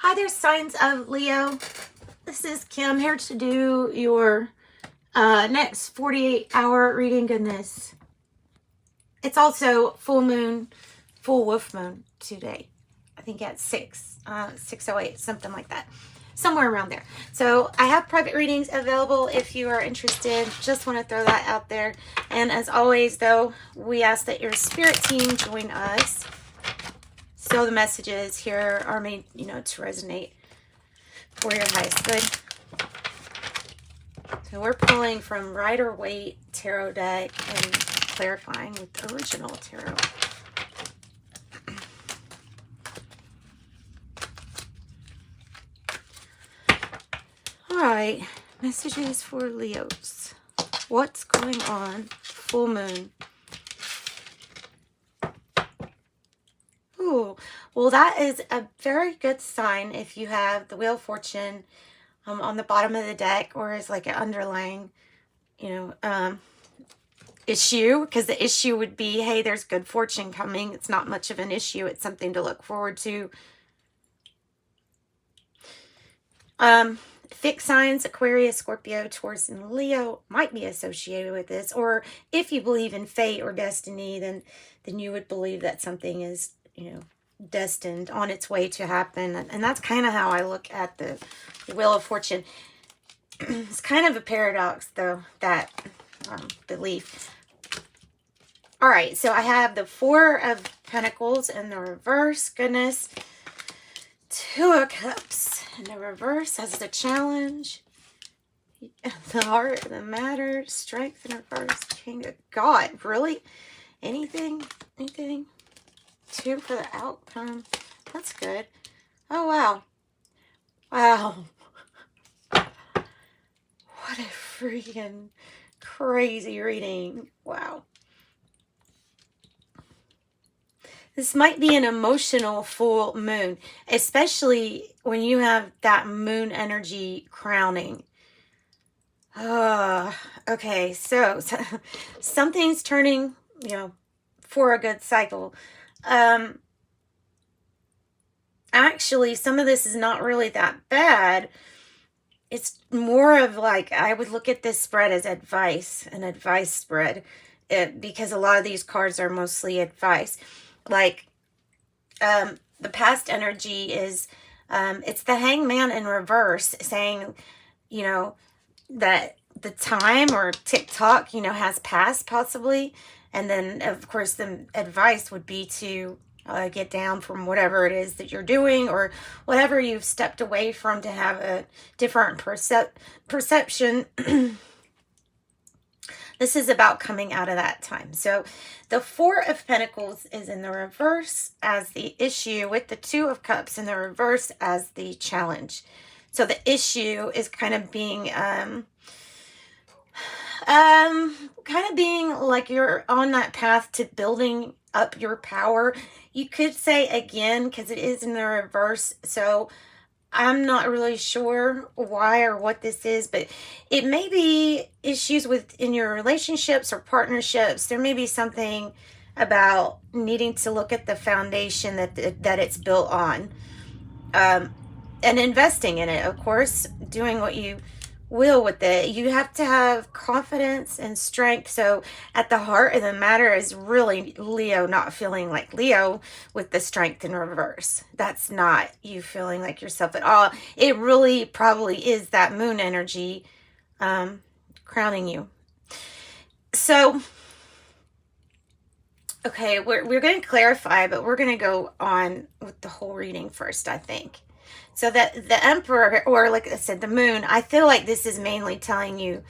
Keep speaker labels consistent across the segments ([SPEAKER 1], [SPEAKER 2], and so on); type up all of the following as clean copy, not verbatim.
[SPEAKER 1] Hi there, signs of Leo. This is Kim here to do your next 48-hour reading. Goodness. It's also full moon, full wolf moon today. I think at 6:08, something like that. Somewhere around there. So I have private readings available if you are interested. Just want to throw that out there. And as always, though, we ask that your spirit team join us. So the messages here are made, to resonate for your highest good. So we're pulling from Rider-Waite Tarot deck and clarifying with the original tarot. All right, messages for Leos. What's going on? Full moon. Ooh, well, that is a very good sign if you have the Wheel of Fortune on the bottom of the deck, or is like an underlying, issue, because the issue would be, hey, there's good fortune coming. It's not much of an issue. It's something to look forward to. Fixed signs, Aquarius, Scorpio, Taurus, and Leo might be associated with this. Or if you believe in fate or destiny, then you would believe that something is, destined on its way to happen. And that's kind of how I look at the Wheel of Fortune. It's kind of a paradox, though, that belief. All right, so I have the Four of Pentacles in the reverse. Goodness. Two of Cups in the reverse as the challenge. The Heart of the Matter. Strength in reverse. King of God. Really? Anything? Anything? Two for the outcome. That's good. Oh, wow. Wow. What a freaking crazy reading. Wow. This might be an emotional full moon, especially when you have that moon energy crowning. Okay, so something's turning, for a good cycle. Actually, some of this is not really that bad. It's more of like, I would look at this spread as advice, an advice spread, because a lot of these cards are mostly advice. Like, the past energy is, it's the Hangman in reverse, saying, that the time or tick-tock, has passed possibly. And then, of course, the advice would be to get down from whatever it is that you're doing, or whatever you've stepped away from, to have a different perception. This is about coming out of that time. So the Four of Pentacles is in the reverse as the issue, with the Two of Cups in the reverse as the challenge. So the issue is kind of being, like you're on that path to building up your power. You could say again, because it is in the reverse. So I'm not really sure why or what this is, but it may be issues in your relationships or partnerships. There may be something about needing to look at the foundation that it's built on, and investing in it, of course, doing what you will with it. You have to have confidence and strength. So at the heart of the matter is really Leo not feeling like Leo with the strength in reverse. That's not you feeling like yourself at all. It really probably is that moon energy crowning you. So, okay, we're going to clarify, but we're going to go on with the whole reading first, I think. So that the Emperor, or like I said, the moon, I feel like this is mainly telling you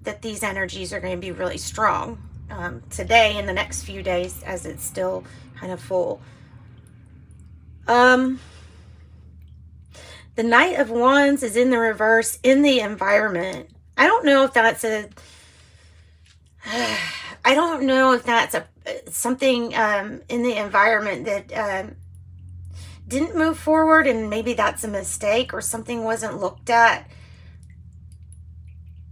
[SPEAKER 1] that these energies are going to be really strong today and the next few days, as it's still kind of full. The Knight of Wands is in the reverse in the environment. I don't know if that's something in the environment that didn't move forward, and maybe that's a mistake, or something wasn't looked at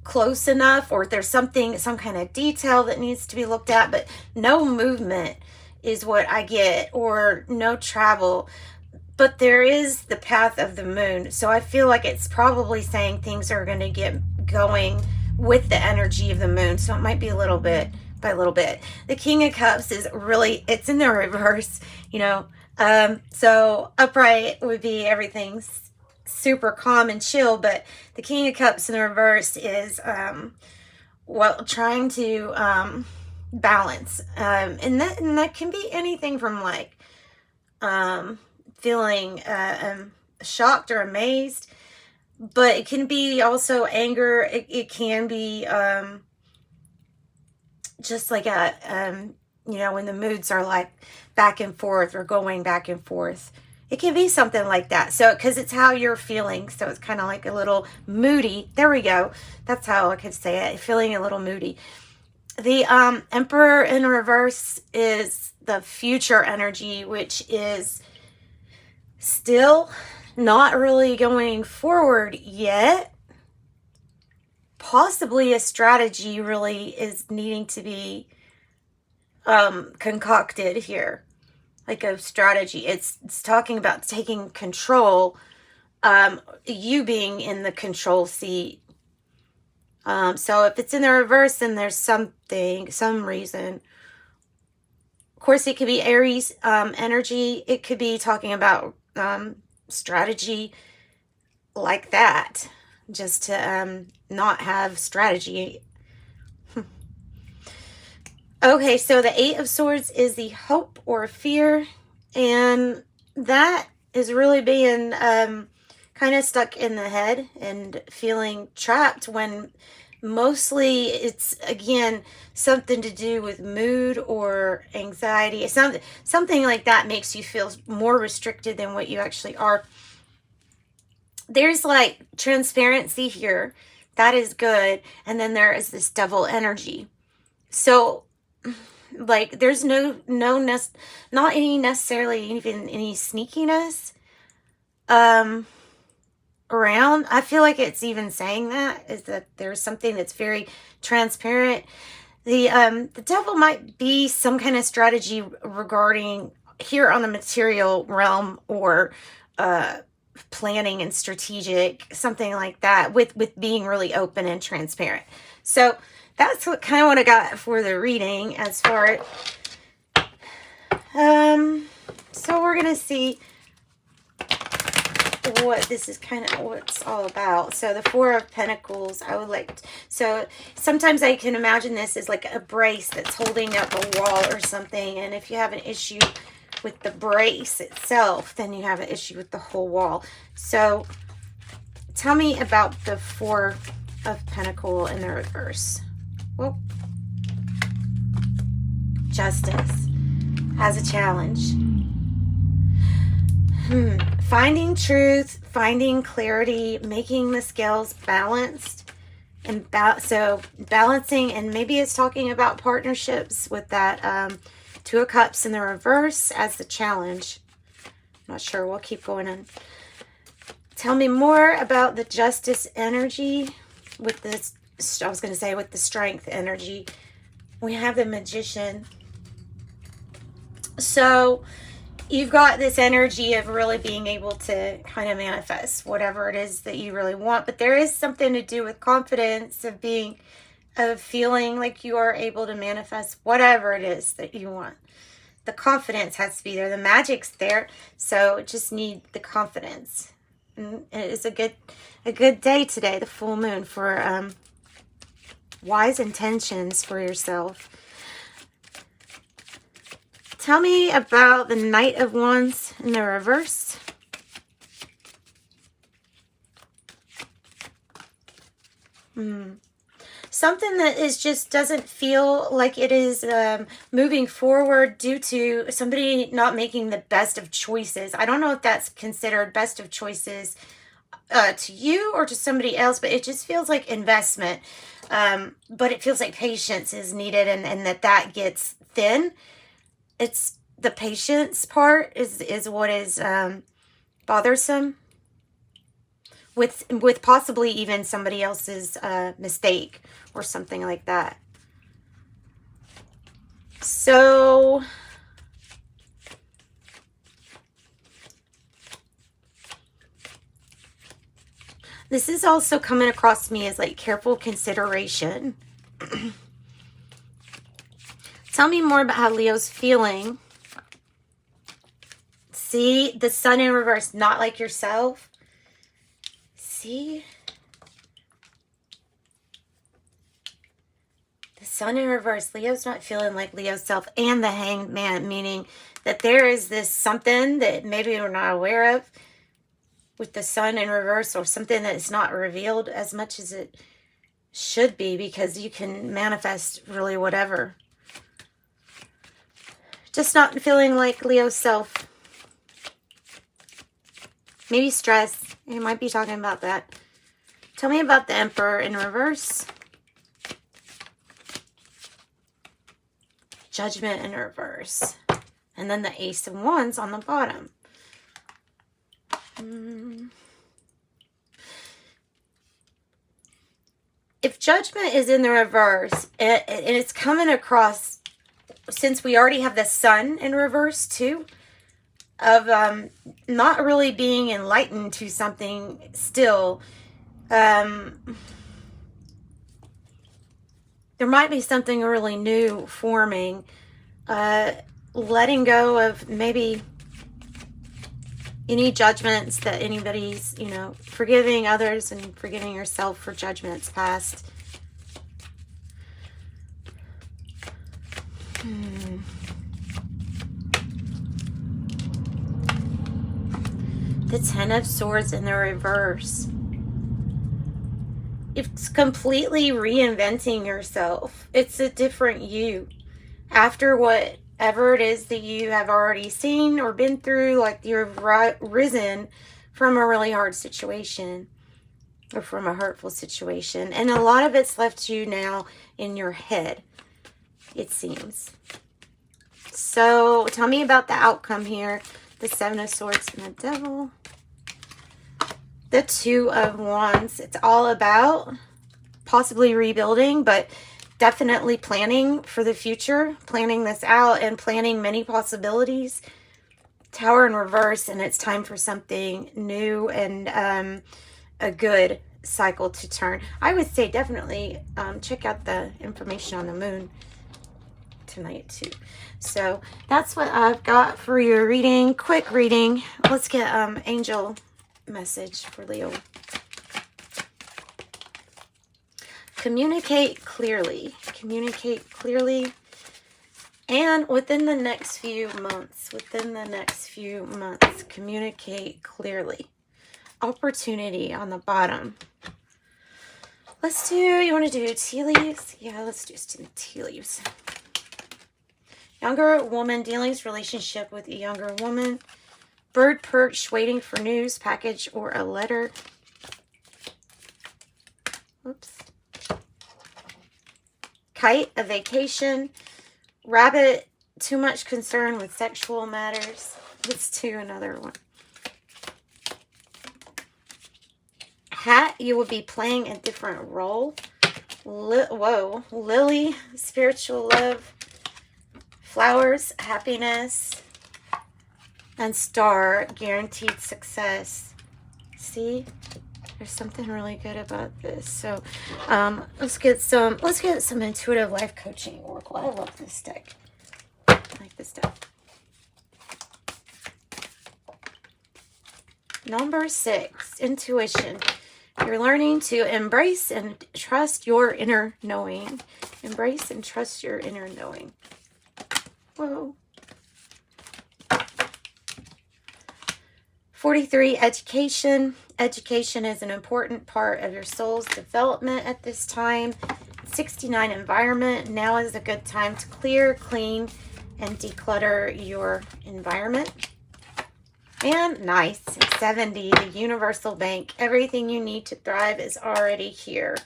[SPEAKER 1] close enough, or there's some kind of detail that needs to be looked at, but no movement is what I get, or no travel. But there is the path of the moon. So I feel like it's probably saying things are going to get going with the energy of the moon. So it might be a little bit by a little bit. The King of Cups is really, it's in the reverse, you know. So upright would be everything's super calm and chill, but the King of Cups in the reverse is, well, trying to balance. And that can be anything from like, feeling shocked or amazed, but it can be also anger. It can be just like a you know, when the moods are like back and forth or going back and forth, it can be something like that. So because it's how you're feeling, so it's kind of like a little moody. There we go. That's how I could say it, feeling a little moody. The Emperor in reverse is the future energy, which is still not really going forward yet. Possibly a strategy really is needing to be concocted here. Like a strategy. It's talking about taking control, you being in the control seat. So if it's in the reverse, then there's something, some reason. Of course, it could be Aries energy. It could be talking about strategy like that, just to not have strategy. Okay, so the Eight of Swords is the hope or fear, and that is really being kind of stuck in the head and feeling trapped, when mostly it's, again, something to do with mood or anxiety. Something like that makes you feel more restricted than what you actually are. There's like transparency here. That is good. And then there is this devil energy. So like there's not any necessarily even any sneakiness around. I feel like it's even saying that is that there's something that's very transparent. The devil might be some kind of strategy regarding here on the material realm, or planning and strategic, something like that, with being really open and transparent. So that's what kind of what I got for the reading as far so we're gonna see what this is kind of what it's all about. So the Four of Pentacles, I would like so sometimes I can imagine this as like a brace that's holding up a wall or something, and if you have an issue with the brace itself, then you have an issue with the whole wall. So tell me about the Four of Pentacles in the reverse. Well, Justice has a challenge. Finding truth, finding clarity, making the scales balanced, and so balancing, and maybe it's talking about partnerships with that Two of Cups in the reverse as the challenge. I'm not sure. We'll keep going on. Tell me more about the Justice energy with this. I was going to say with the Strength energy. We have the Magician. So you've got this energy of really being able to kind of manifest whatever it is that you really want. But there is something to do with confidence, of feeling like you are able to manifest whatever it is that you want. The confidence has to be there. The magic's there. So just need the confidence. And it is a good day today, the full moon, for wise intentions for yourself. Tell me about the Knight of Wands in the reverse. Something that is just doesn't feel like it is moving forward due to somebody not making the best of choices. I don't know if that's considered best of choices to you or to somebody else, but it just feels like investment. But it feels like patience is needed, and that gets thin. It's the patience part is what is bothersome with possibly even somebody else's mistake or something like that. So This is also coming across to me as like careful consideration. Tell me more about how Leo's feeling. See, the sun in reverse, not like yourself. See? The sun in reverse, Leo's not feeling like Leo's self. And the hanged man, meaning that there is this something that maybe we're not aware of with the sun in reverse, or something that is not revealed as much as it should be, because you can manifest really whatever. Just not feeling like Leo's self. Maybe stress. You might be talking about that. Tell me about the Emperor in reverse. Judgment in reverse. And then the Ace of Wands on the bottom. If Judgment is in the reverse, and it's coming across, since we already have the Sun in reverse too, of not really being enlightened to something still. There might be something really new forming. Letting go of maybe any judgments that anybody's, you know, forgiving others and forgiving yourself for judgments past. The Ten of Swords in the reverse. It's completely reinventing yourself. It's a different you. After whatever it is that you have already seen or been through, like you've risen from a really hard situation or from a hurtful situation. And a lot of it's left you now in your head, it seems. So tell me about the outcome here. The Seven of Swords and the Devil. The Two of Wands. It's all about possibly rebuilding, but definitely planning for the future, planning this out and planning many possibilities. Tower in reverse, and it's time for something new and a good cycle to turn. I would say definitely check out the information on the moon tonight too. So that's what I've got for your reading. Quick reading. Let's get angel message for Leo. Communicate clearly. Communicate clearly. And within the next few months, communicate clearly. Opportunity on the bottom. Let's do, you want to do tea leaves? Yeah, let's do some tea leaves. Younger woman, dealings, relationship with a younger woman. Bird perched, waiting for news, package, or a letter. Oops. Kite, a vacation. Rabbit, too much concern with sexual matters. Let's do another one. Hat, you will be playing a different role. Whoa. Lily, spiritual love. Flowers, happiness. And Star, guaranteed success. See? There's something really good about this. So let's get some intuitive life coaching oracle. I love this deck. I like this deck. Number 6, intuition. You're learning to embrace and trust your inner knowing. Embrace and trust your inner knowing. Whoa. 43, education. Education is an important part of your soul's development at this time. 69, environment. Now is a good time to clear, clean, and declutter your environment. And nice, 70, the universal bank. Everything you need to thrive is already here.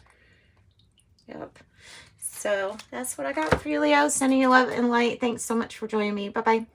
[SPEAKER 1] Yep. So that's what I got for you, Leo. Sending you love and light. Thanks so much for joining me. Bye-bye.